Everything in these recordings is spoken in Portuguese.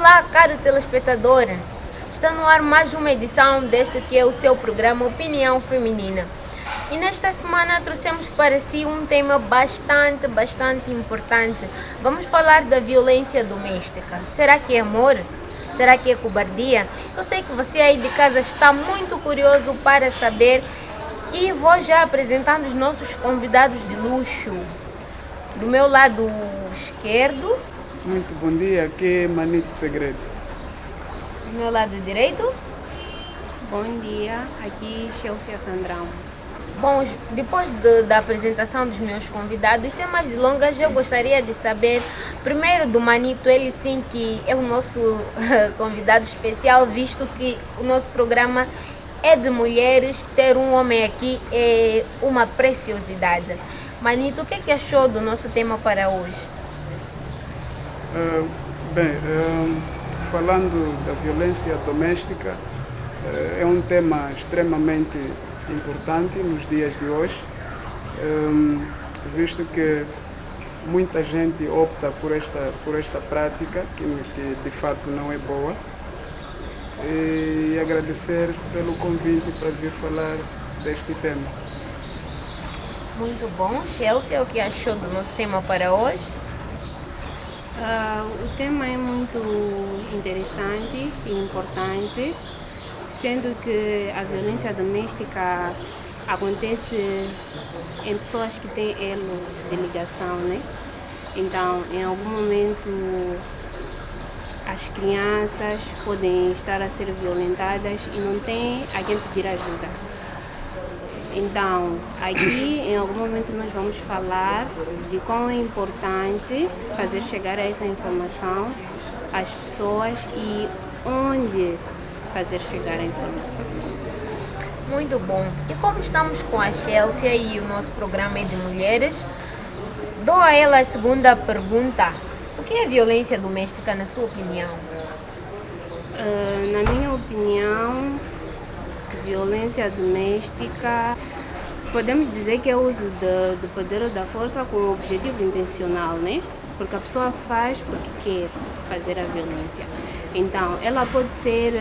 Olá, caro telespectador! Está no ar mais uma edição deste que é o seu programa Opinião Feminina. E nesta semana trouxemos para si um tema bastante importante. Vamos falar da violência doméstica. Será que é amor? Será que é cobardia? Eu sei que você aí de casa está muito curioso para saber e vou já apresentando os nossos convidados de luxo. Do meu lado esquerdo. Muito bom dia, aqui é Manito Segredo. Do meu lado direito. Bom dia, aqui Chelsea Sandrão. Bom, depois da apresentação dos meus convidados, sem mais delongas, eu gostaria de saber, primeiro do Manito, ele sim que é o nosso convidado especial, visto que o nosso programa é de mulheres, ter um homem aqui é uma preciosidade. Manito, o que é que achou do nosso tema para hoje? Falando da violência doméstica, é um tema extremamente importante nos dias de hoje, visto que muita gente opta por esta prática, que de fato não é boa, e agradecer pelo convite para vir falar deste tema. Muito bom. Chelsea, o que achou do nosso tema para hoje? O tema é muito interessante e importante, sendo que a violência doméstica acontece em pessoas que têm elo de ligação, né? Então, em algum momento, as crianças podem estar a ser violentadas e não tem a quem pedir ajuda. Então, aqui em algum momento nós vamos falar de como é importante fazer chegar essa informação às pessoas e onde fazer chegar a informação. Muito bom. E como estamos com a Chelsea e o nosso programa é de mulheres, dou a ela a segunda pergunta. O que é violência doméstica na sua opinião? Na minha opinião, violência doméstica, podemos dizer que é o uso do poder ou da força com o objetivo intencional, né? Porque a pessoa faz porque quer fazer a violência. Então, ela pode ser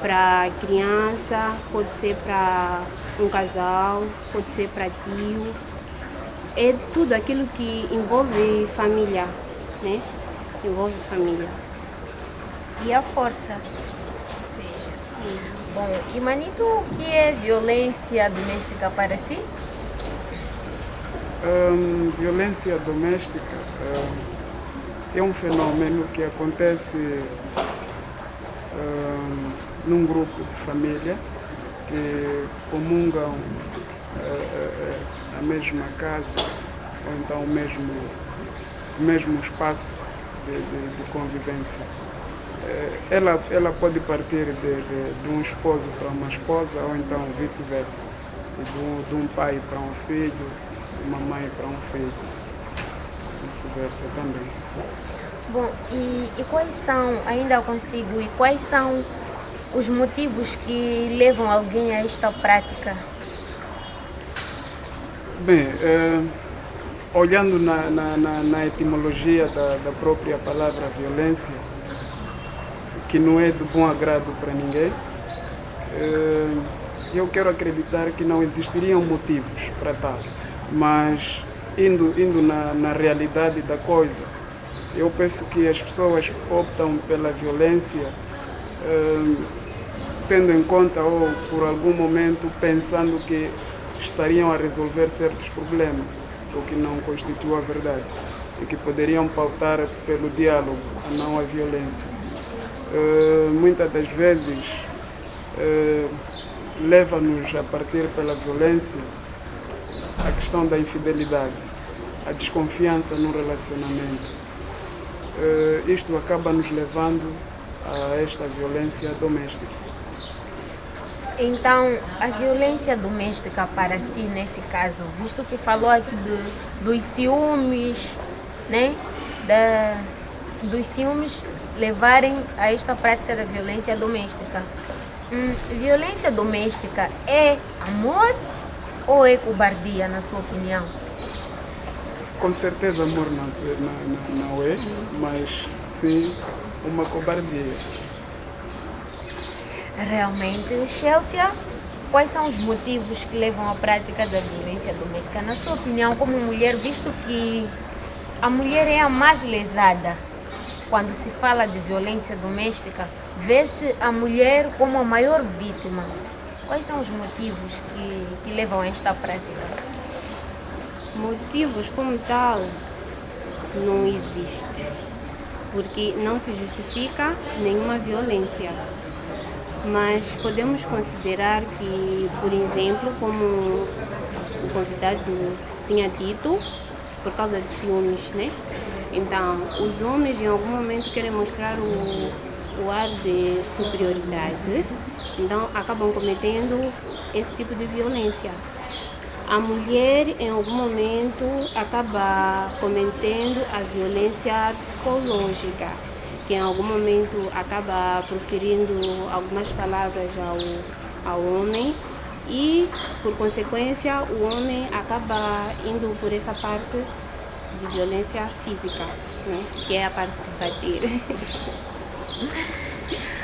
para criança, pode ser para um casal, pode ser para tio. É tudo aquilo que envolve família, né? Envolve família. E a força? Bom, e Manito, o que é violência doméstica para si? Violência doméstica é um fenômeno que acontece num grupo de família que comungam a mesma casa ou então o mesmo espaço de convivência. Ela pode partir de um esposo para uma esposa ou então vice-versa, de um pai para um filho, de uma mãe para um filho, vice-versa também. Bom, e quais são, ainda consigo, e quais são os motivos que levam alguém a esta prática? Bem, olhando na etimologia da própria palavra violência, que não é de bom agrado para ninguém, eu quero acreditar que não existiriam motivos para tal, mas indo na realidade da coisa, eu penso que as pessoas optam pela violência tendo em conta ou por algum momento pensando que estariam a resolver certos problemas, o que não constitui a verdade, e que poderiam pautar pelo diálogo, a não a violência. Muitas das vezes leva-nos a partir pela violência a questão da infidelidade, a desconfiança no relacionamento. Isto acaba nos levando a esta violência doméstica. Então, a violência doméstica para si, nesse caso, visto que falou aqui dos ciúmes, né? Dos ciúmes levarem a esta prática da violência doméstica. Violência doméstica é amor ou é cobardia, na sua opinião? Com certeza amor não é, mas sim uma cobardia. Realmente, Chelsea, quais são os motivos que levam à prática da violência doméstica? Na sua opinião, como mulher, visto que a mulher é a mais lesada quando se fala de violência doméstica, vê-se a mulher como a maior vítima. Quais são os motivos que levam a esta prática? Motivos como tal não existe, porque não se justifica nenhuma violência. Mas podemos considerar que, por exemplo, como o convidado tinha dito, por causa de ciúmes, né? Então, os homens em algum momento querem mostrar o ar de superioridade, então acabam cometendo esse tipo de violência. A mulher, em algum momento, acaba cometendo a violência psicológica, que em algum momento acaba proferindo algumas palavras ao homem e, por consequência, o homem acaba indo por essa parte de violência física, né? Que é a parte de bater.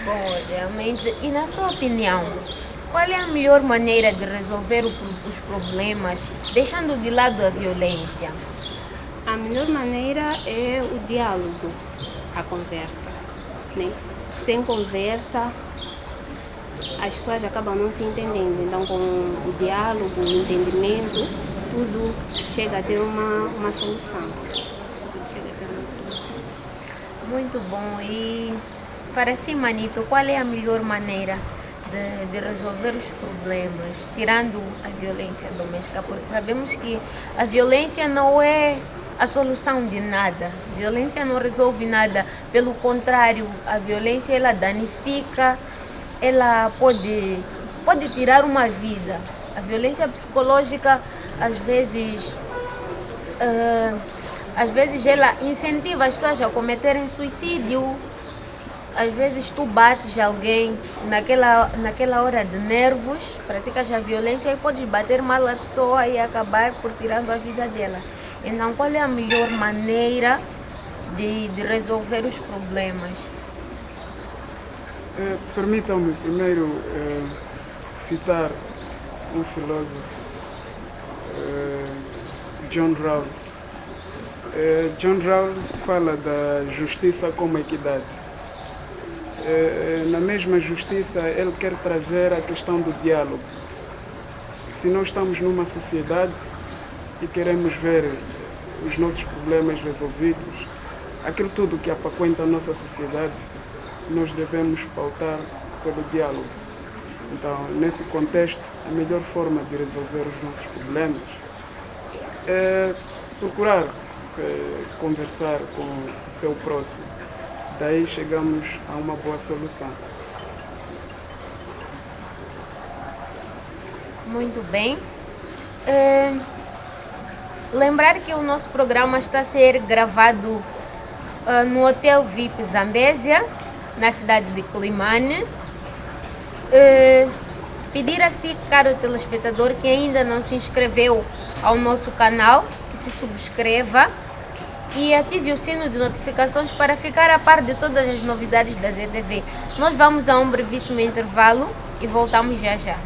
Bom, realmente, e na sua opinião, qual é a melhor maneira de resolver os problemas, deixando de lado a violência? A melhor maneira é o diálogo, a conversa, né? Sem conversa, as pessoas acabam não se entendendo. Então, com o diálogo, o entendimento, tudo chega a ter uma solução. Muito bom. E para si, Manito, qual é a melhor maneira de resolver os problemas, tirando a violência doméstica? Porque sabemos que a violência não é a solução de nada. A violência não resolve nada. Pelo contrário, a violência ela danifica, ela pode tirar uma vida. A violência psicológica, às vezes ela incentiva as pessoas a cometerem suicídio. Às vezes tu bates alguém naquela hora de nervos, praticas a violência e podes bater mal a pessoa e acabar por tirando a vida dela. Então, qual é a melhor maneira de resolver os problemas? Permitam-me primeiro citar um filósofo, John Rawls. John Rawls fala da justiça como equidade. Na mesma justiça, ele quer trazer a questão do diálogo. Se nós estamos numa sociedade e queremos ver os nossos problemas resolvidos, aquilo tudo que apaquenta a nossa sociedade, nós devemos pautar pelo diálogo. Então, nesse contexto, a melhor forma de resolver os nossos problemas é procurar conversar com o seu próximo. Daí chegamos a uma boa solução. Muito bem. Lembrar que o nosso programa está a ser gravado no Hotel VIP Zambésia, na cidade de Climane. Pedir a si, caro telespectador, que ainda não se inscreveu ao nosso canal, que se subscreva e ative o sino de notificações para ficar a par de todas as novidades da ZTV. Nós vamos a um brevíssimo intervalo e voltamos já já.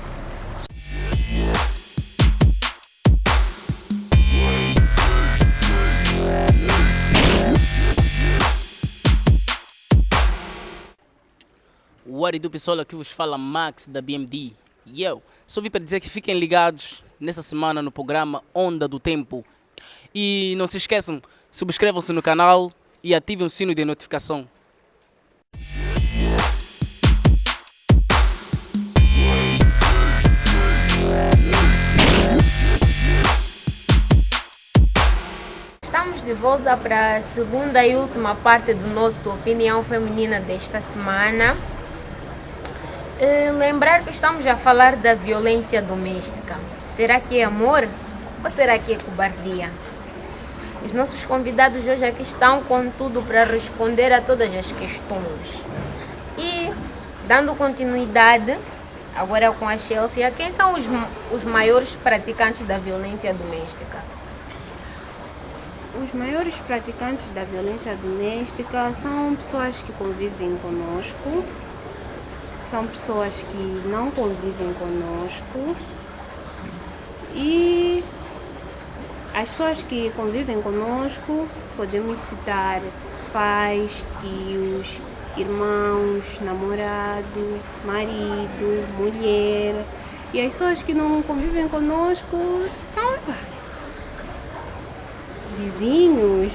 What do pessoal, aqui vos fala Max da BMD. Só vim para dizer que fiquem ligados nessa semana no programa Onda do Tempo. E não se esqueçam, subscrevam-se no canal e ativem o sino de notificação. Estamos de volta para a segunda e última parte do nosso Opinião Feminina desta semana. Lembrar que estamos a falar da violência doméstica. Será que é amor ou será que é cobardia? Os nossos convidados hoje aqui estão com tudo para responder a todas as questões. E, dando continuidade, agora com a Chelsea, quem são os maiores praticantes da violência doméstica? Os maiores praticantes da violência doméstica são pessoas que convivem conosco, são pessoas que não convivem conosco e as pessoas que convivem conosco podemos citar pais, tios, irmãos, namorado, marido, mulher. E as pessoas que não convivem conosco são vizinhos,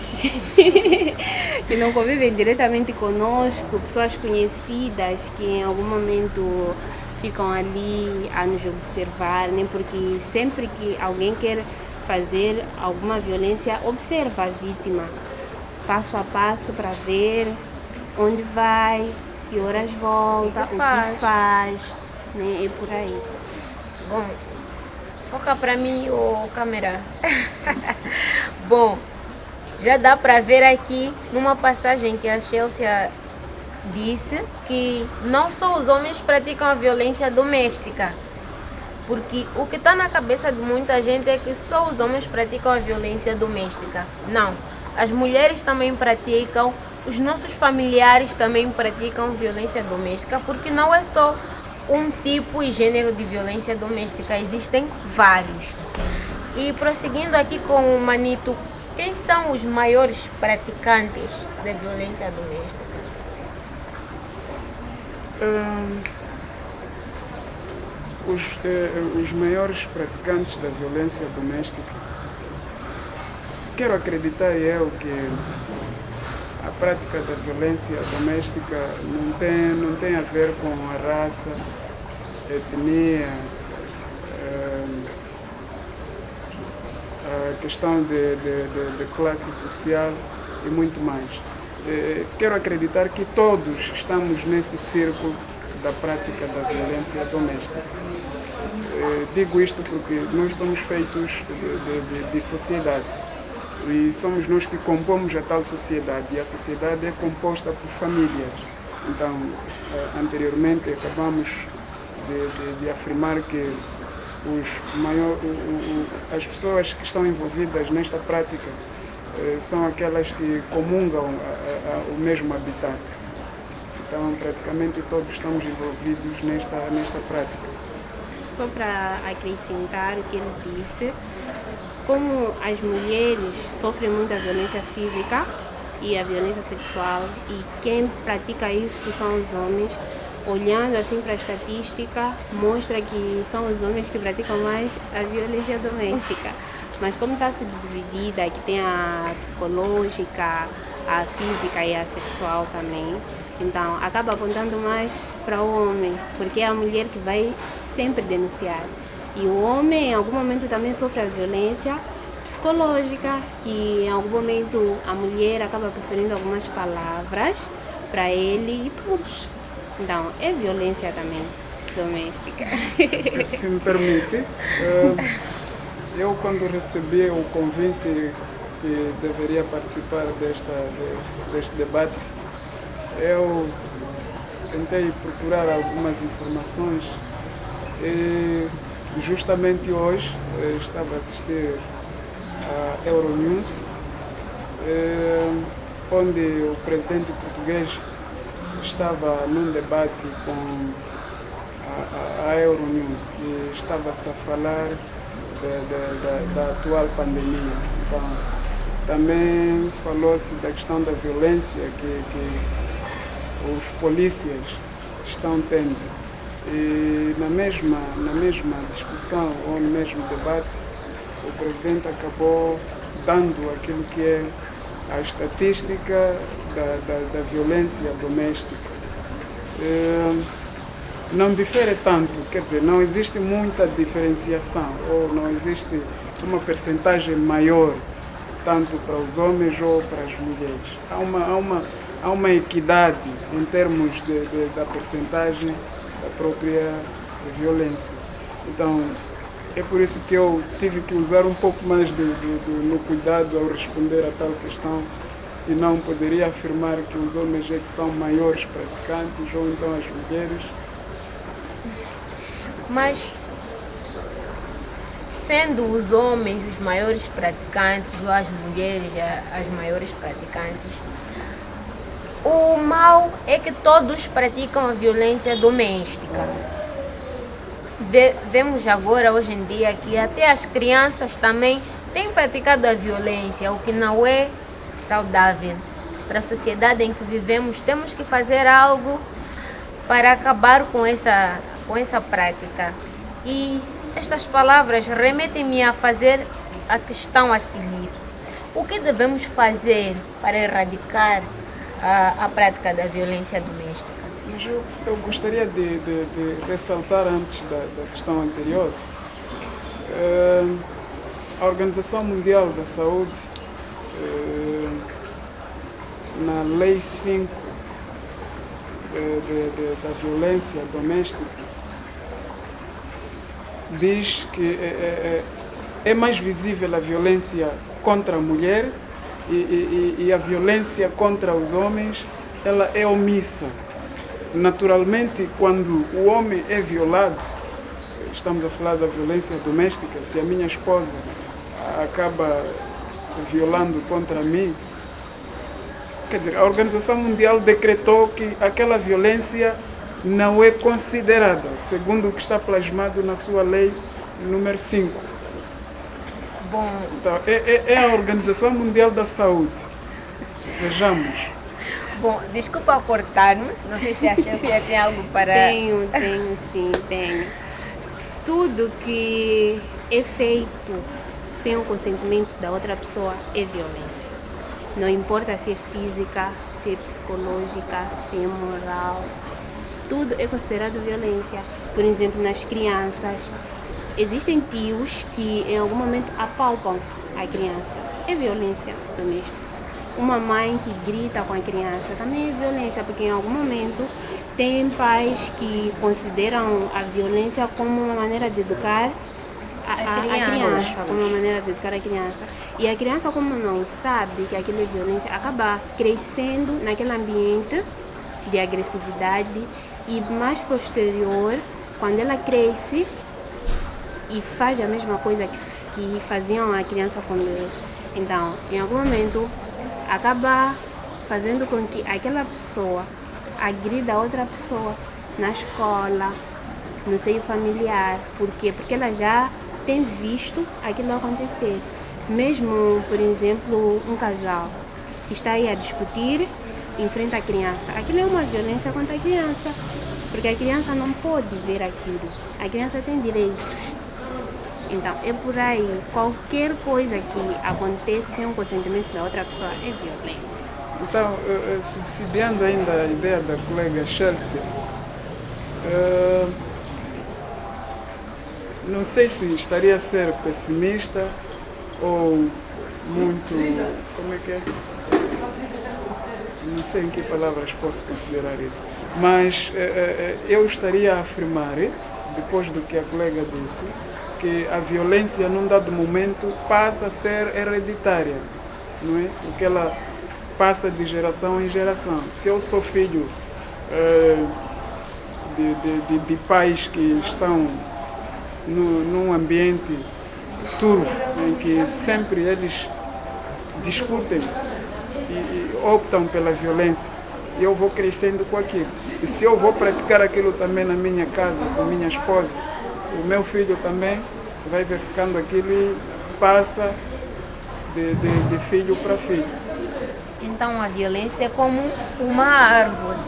que não convivem diretamente conosco, pessoas conhecidas que em algum momento ficam ali a nos observar, né? Porque sempre que alguém quer fazer alguma violência, observa a vítima, passo a passo, para ver onde vai, que horas volta, o que faz, né? E por aí. Bom, foca para mim, ô câmera. Bom, já dá para ver aqui numa passagem que a Chelsea disse que não só os homens praticam a violência doméstica, porque o que está na cabeça de muita gente é que só os homens praticam a violência doméstica. Não, as mulheres também praticam, os nossos familiares também praticam violência doméstica, porque não é só um tipo e gênero de violência doméstica, existem vários. E prosseguindo aqui com o Manito, quem são os maiores praticantes da violência doméstica? Os maiores praticantes da violência doméstica, quero acreditar eu que a prática da violência doméstica não tem a ver com a raça, etnia, a questão de classe social e muito mais. Quero acreditar que todos estamos nesse círculo da prática da violência doméstica. Digo isto porque nós somos feitos de sociedade e somos nós que compomos a tal sociedade, e a sociedade é composta por famílias. Então, anteriormente acabamos de afirmar que as pessoas que estão envolvidas nesta prática são aquelas que comungam o mesmo habitat. Então, praticamente todos estamos envolvidos nesta prática. Só para acrescentar o que ele disse, como as mulheres sofrem muita violência física e a violência sexual, e quem pratica isso são os homens, olhando assim para a estatística, mostra que são os homens que praticam mais a violência doméstica. Mas como está subdividida, que tem a psicológica, a física e a sexual também, então acaba apontando mais para o homem, porque é a mulher que vai sempre denunciar. E o homem em algum momento também sofre a violência psicológica, que em algum momento a mulher acaba preferindo algumas palavras para ele e pronto. Então é violência também doméstica. Se me permite, eu quando recebi o convite que deveria participar deste debate, eu tentei procurar algumas informações e justamente hoje estava a assistir a Euronews, onde o presidente português estava num debate com a Euronews e estava-se a falar da atual pandemia. Então, também falou-se da questão da violência que os polícias estão tendo. E na mesma discussão ou no mesmo debate, o presidente acabou dando aquilo que é a estatística da violência doméstica. Não difere tanto, quer dizer, não existe muita diferenciação, ou não existe uma percentagem maior, tanto para os homens ou para as mulheres. Há uma equidade em termos da percentagem da própria violência. Então, é por isso que eu tive que usar um pouco mais no cuidado ao responder a tal questão, senão poderia afirmar que os homens é que são maiores praticantes ou então as mulheres. Mas sendo os homens os maiores praticantes ou as mulheres as maiores praticantes, o mal é que todos praticam a violência doméstica. Vemos agora, hoje em dia, que até as crianças também têm praticado a violência, o que não é saudável. Para a sociedade em que vivemos, temos que fazer algo para acabar com essa prática. E estas palavras remetem-me a fazer a questão a seguir. O que devemos fazer para erradicar a prática da violência doméstica? Mas eu gostaria de ressaltar antes da questão anterior, a Organização Mundial da Saúde, na Lei 5 da violência doméstica, diz que é mais visível a violência contra a mulher e a violência contra os homens, ela é omissa. Naturalmente, quando o homem é violado, estamos a falar da violência doméstica, se a minha esposa acaba violando contra mim, quer dizer, a Organização Mundial decretou que aquela violência não é considerada, segundo o que está plasmado na sua lei número 5. Bom, Então, é a Organização Mundial da Saúde. Vejamos. Bom, desculpa cortar-me, não sei se a Chelsea tem algo para... Tenho sim, tenho. Tudo que é feito sem o consentimento da outra pessoa é violência. Não importa se é física, se é psicológica, se é moral, tudo é considerado violência. Por exemplo, nas crianças, existem tios que em algum momento apalpam a criança. É violência doméstica. Uma mãe que grita com a criança também é violência, porque em algum momento tem pais que consideram a violência como uma maneira de educar a criança, como uma maneira de educar a criança. E a criança, como não sabe que aquilo é violência, acaba crescendo naquele ambiente de agressividade e mais posterior, quando ela cresce e faz a mesma coisa que faziam a criança quando... Então, em algum momento, acaba fazendo com que aquela pessoa agrida a outra pessoa na escola, no seio familiar. Por quê? Porque ela já tem visto aquilo acontecer. Mesmo, por exemplo, um casal que está aí a discutir, enfrenta a criança. Aquilo é uma violência contra a criança, porque a criança não pode ver aquilo. A criança tem direitos. Então, é por aí. Qualquer coisa que acontece sem o consentimento da outra pessoa é violência. Então, subsidiando ainda a ideia da colega Chelsea, não sei se estaria a ser pessimista ou muito... Como é que é? Não sei em que palavras posso considerar isso. Mas eu estaria a afirmar, depois do que a colega disse, que a violência num dado momento passa a ser hereditária, não é? Porque ela passa de geração em geração. Se eu sou filho de pais que estão num ambiente turvo, em que sempre eles discutem e optam pela violência, eu vou crescendo com aquilo. E se eu vou praticar aquilo também na minha casa, com minha esposa, o meu filho também vai verificando aquilo e passa de filho para filho. Então a violência é como uma árvore,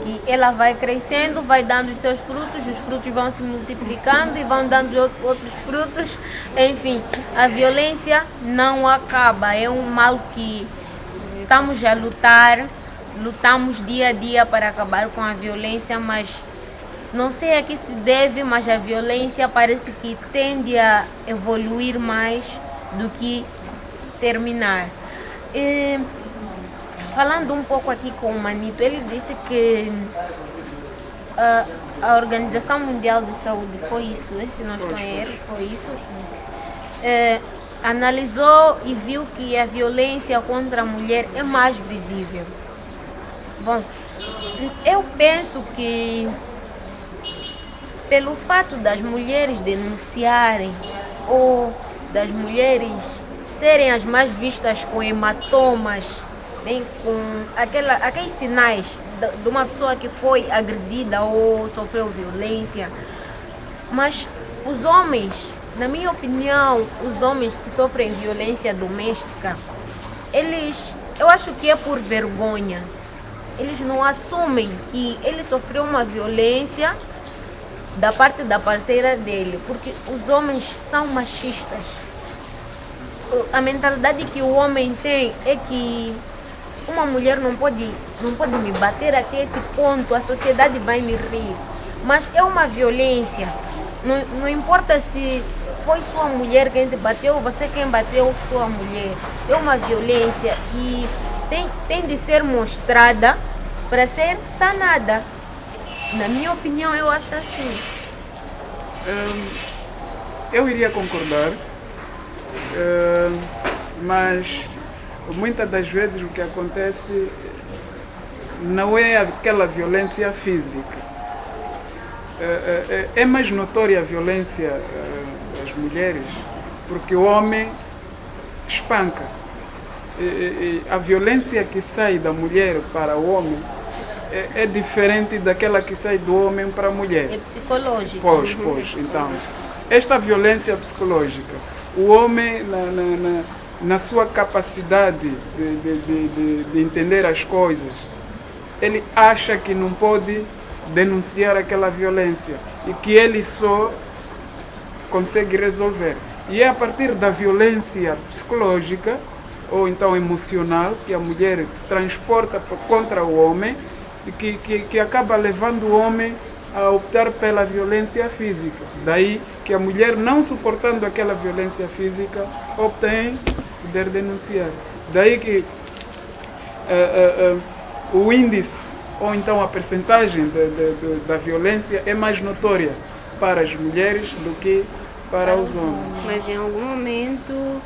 que ela vai crescendo, vai dando os seus frutos vão se multiplicando e vão dando outros frutos. Enfim, a violência não acaba, é um mal que estamos a lutamos dia a dia para acabar com a violência, mas não sei a que se deve, mas a violência parece que tende a evoluir mais do que terminar. Falando um pouco aqui com o Manito, ele disse que a Organização Mundial de Saúde, foi isso, né? Se não estou em erro, foi isso, analisou e viu que a violência contra a mulher é mais visível. Bom, eu penso que pelo fato das mulheres denunciarem ou das mulheres serem as mais vistas com hematomas, bem, com aqueles sinais de uma pessoa que foi agredida ou sofreu violência. Mas os homens, na minha opinião, os homens que sofrem violência doméstica, eu acho que é por vergonha. Eles não assumem que ele sofreu uma violência da parte da parceira dele, porque os homens são machistas. A mentalidade que o homem tem é que uma mulher não pode me bater até esse ponto, a sociedade vai me rir. Mas é uma violência. Não importa se foi sua mulher quem te bateu ou você quem bateu sua mulher. É uma violência e tem de ser mostrada para ser sanada. Na minha opinião, eu acho assim. Eu iria concordar, mas muitas das vezes o que acontece não é aquela violência física. É mais notória a violência das mulheres, porque o homem espanca. A violência que sai da mulher para o homem é diferente daquela que sai do homem para a mulher. É psicológica. Pois. Então, esta violência psicológica, o homem, na sua capacidade de entender as coisas, ele acha que não pode denunciar aquela violência e que ele só consegue resolver. E é a partir da violência psicológica ou então emocional que a mulher transporta contra o homem e que acaba levando o homem a optar pela violência física. Daí que a mulher, não suportando aquela violência física, opta em poder denunciar. Daí que o índice ou então a percentagem da violência é mais notória para as mulheres do que para os homens. Mas em algum momento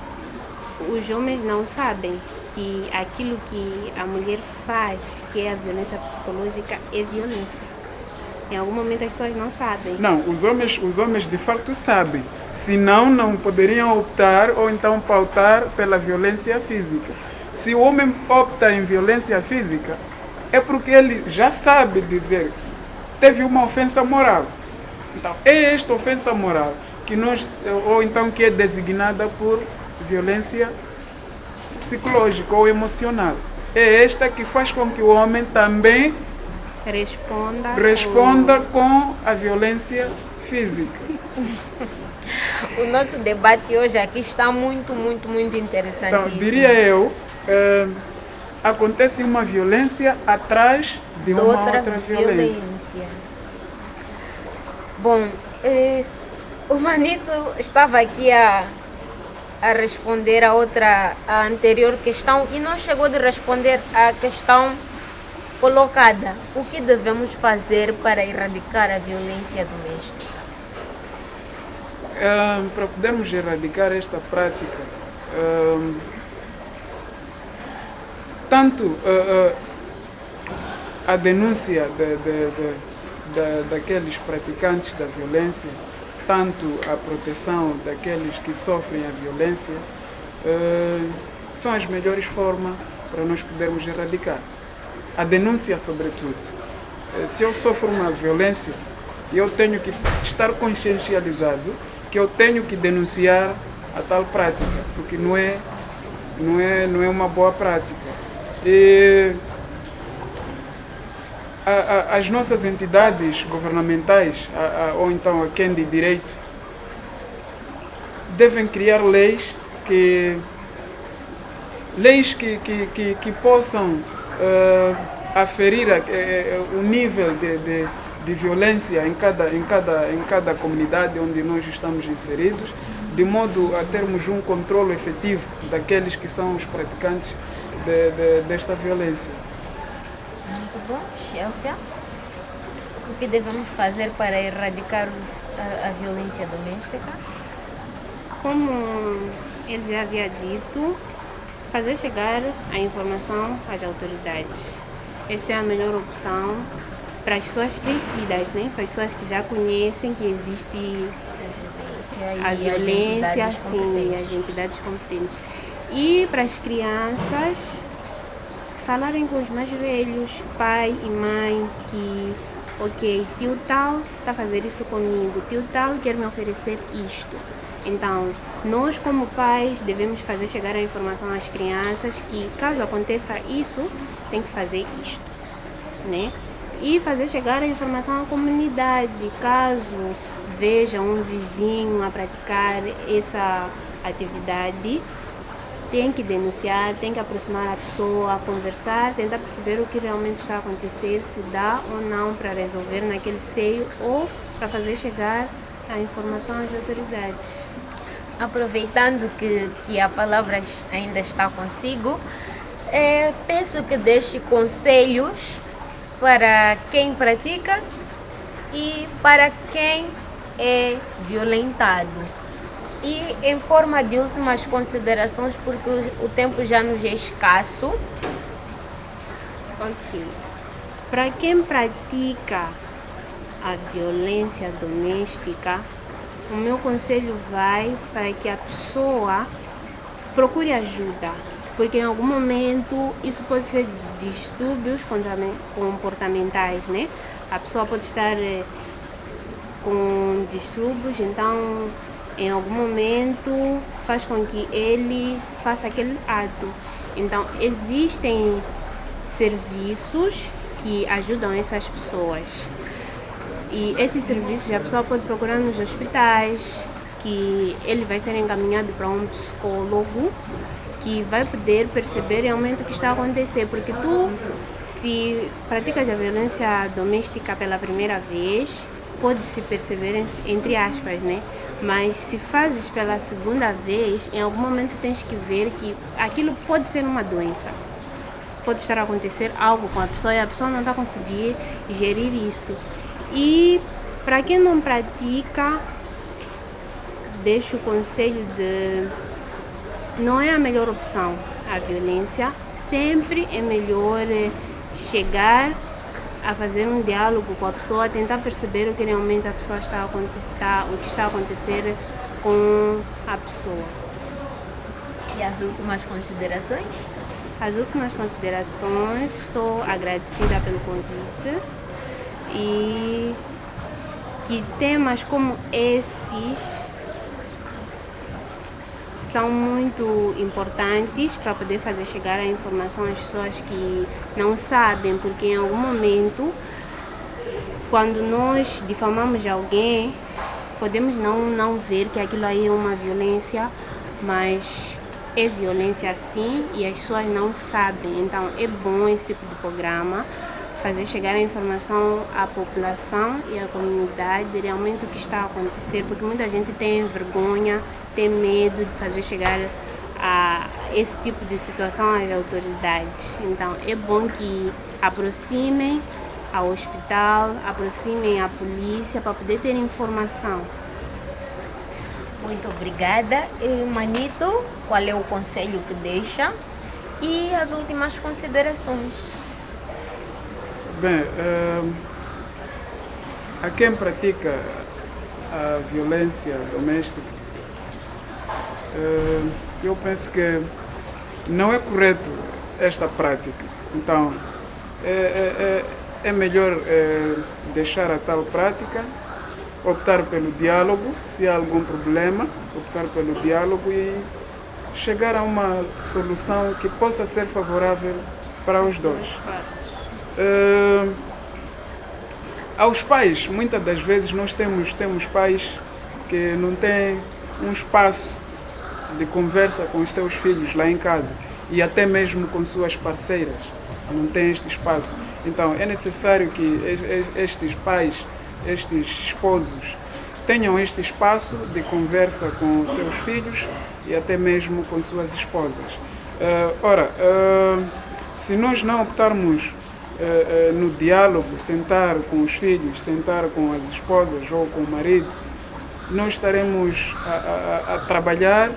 os homens não sabem que aquilo que a mulher faz, que é a violência psicológica, é violência. Em algum momento as pessoas não sabem. Não, os homens de facto sabem. Senão não poderiam optar ou então pautar pela violência física. Se o homem opta em violência física, é porque ele já sabe dizer, teve uma ofensa moral. Então, é esta ofensa moral que ou então que é designada por violência psicológica ou emocional. É esta que faz com que o homem também responda com a violência física. O nosso debate hoje aqui está muito interessante. Então, diria eu, acontece uma violência atrás de uma outra violência. Bom, o Manito estava aqui a responder a anterior questão e não chegou de responder à questão colocada. O que devemos fazer para erradicar a violência doméstica? Para podermos erradicar esta prática, tanto a denúncia daqueles praticantes da violência, tanto a proteção daqueles que sofrem a violência, são as melhores formas para nós podermos erradicar. A denúncia, sobretudo. Se eu sofro uma violência, eu tenho que estar consciencializado que eu tenho que denunciar a tal prática, porque não é uma boa prática. E as nossas entidades governamentais, ou então a quem de direito, devem criar leis que possam aferir o nível de violência em cada comunidade onde nós estamos inseridos, de modo a termos um controle efetivo daqueles que são os praticantes desta violência. Muito bom. Chelsea, o que devemos fazer para erradicar a violência doméstica? Como ele já havia dito, fazer chegar a informação às autoridades. Essa é a melhor opção para as pessoas crescidas, né? Para as pessoas que já conhecem que existe A violência, sim, e as entidades competentes. E para as crianças, falarem com os mais velhos, pai e mãe, que, ok, tio tal está a fazer isso comigo, tio tal quer me oferecer isto. Então, nós como pais devemos fazer chegar a informação às crianças que, caso aconteça isso, tem que fazer isto, né? E fazer chegar a informação à comunidade, caso veja um vizinho a praticar essa atividade, tem que denunciar, tem que aproximar a pessoa, conversar, tentar perceber o que realmente está a acontecer, se dá ou não para resolver naquele seio ou para fazer chegar a informação às autoridades. Aproveitando que a palavra ainda está consigo, peço que deixe conselhos para quem pratica e para quem é violentado. E em forma de últimas considerações, porque o tempo já nos é escasso. Ok. Para quem pratica a violência doméstica, o meu conselho vai para que a pessoa procure ajuda, porque em algum momento isso pode ser distúrbios comportamentais, né? A pessoa pode estar com distúrbios, então em algum momento faz com que ele faça aquele ato. Então existem serviços que ajudam essas pessoas. E esses serviços a pessoa pode procurar nos hospitais, que ele vai ser encaminhado para um psicólogo que vai poder perceber realmente o que está a acontecer. Porque tu, se praticas a violência doméstica pela primeira vez, pode-se perceber, entre aspas, né? Mas se fazes pela segunda vez, em algum momento tens que ver que aquilo pode ser uma doença. Pode estar a acontecer algo com a pessoa e a pessoa não está a conseguir gerir isso. E para quem não pratica, deixo o conselho de não é a melhor opção a violência. Sempre é melhor chegar a fazer um diálogo com a pessoa, tentar perceber o que realmente a pessoa o que está a acontecer com a pessoa. E as últimas considerações? As últimas considerações, estou agradecida pelo convite e que temas como esses são muito importantes para poder fazer chegar a informação às pessoas que não sabem, porque em algum momento, quando nós difamamos alguém, podemos não ver que aquilo aí é uma violência, mas é violência sim e as pessoas não sabem. Então é bom esse tipo de programa, fazer chegar a informação à população e à comunidade de realmente o que está a acontecer, porque muita gente tem vergonha, tem medo de fazer chegar a esse tipo de situação às autoridades. Então é bom que aproximem ao hospital, aproximem a polícia para poder ter informação. Muito obrigada. E, Manito, qual é o conselho que deixa? E as últimas considerações? Bem, a quem pratica a violência doméstica, eu penso que não é correto esta prática. Então, é melhor deixar a tal prática, optar pelo diálogo, se há algum problema, optar pelo diálogo e chegar a uma solução que possa ser favorável para os dois. Aos pais, muitas das vezes nós temos pais que não têm um espaço de conversa com os seus filhos lá em casa e até mesmo com suas parceiras, não têm este espaço. Então é necessário que estes pais, estes esposos, tenham este espaço de conversa com seus filhos e até mesmo com suas esposas. Se nós não optarmos no diálogo, sentar com os filhos, sentar com as esposas ou com o marido, nós estaremos a trabalhar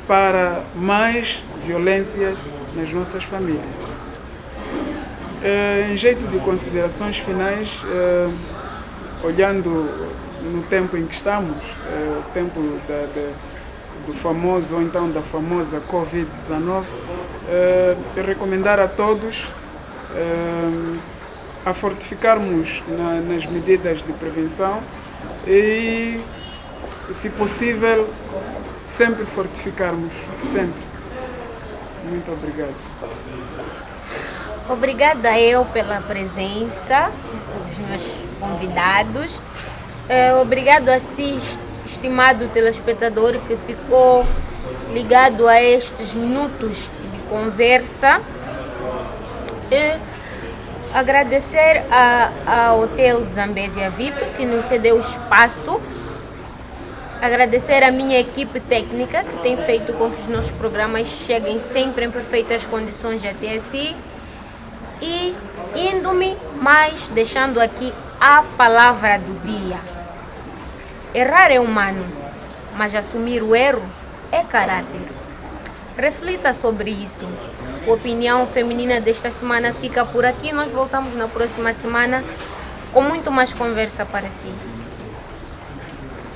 para mais violência nas nossas famílias. Em jeito de considerações finais, olhando no tempo em que estamos, o tempo do famoso ou então da famosa Covid-19, recomendar a todos a fortificarmos nas medidas de prevenção e, se possível, sempre fortificarmos, sempre. Muito obrigado. Obrigada eu pela presença dos meus convidados. Obrigado a si, estimado telespectador, que ficou ligado a estes minutos de conversa. E agradecer ao Hotel Zambésia VIP, que nos cedeu o espaço. Agradecer a minha equipe técnica, que tem feito com que os nossos programas cheguem sempre em perfeitas condições até si. E indo-me, mas deixando aqui a palavra do dia. Errar é humano, mas assumir o erro é caráter. Reflita sobre isso. A opinião feminina desta semana fica por aqui. Nós voltamos na próxima semana com muito mais conversa para si.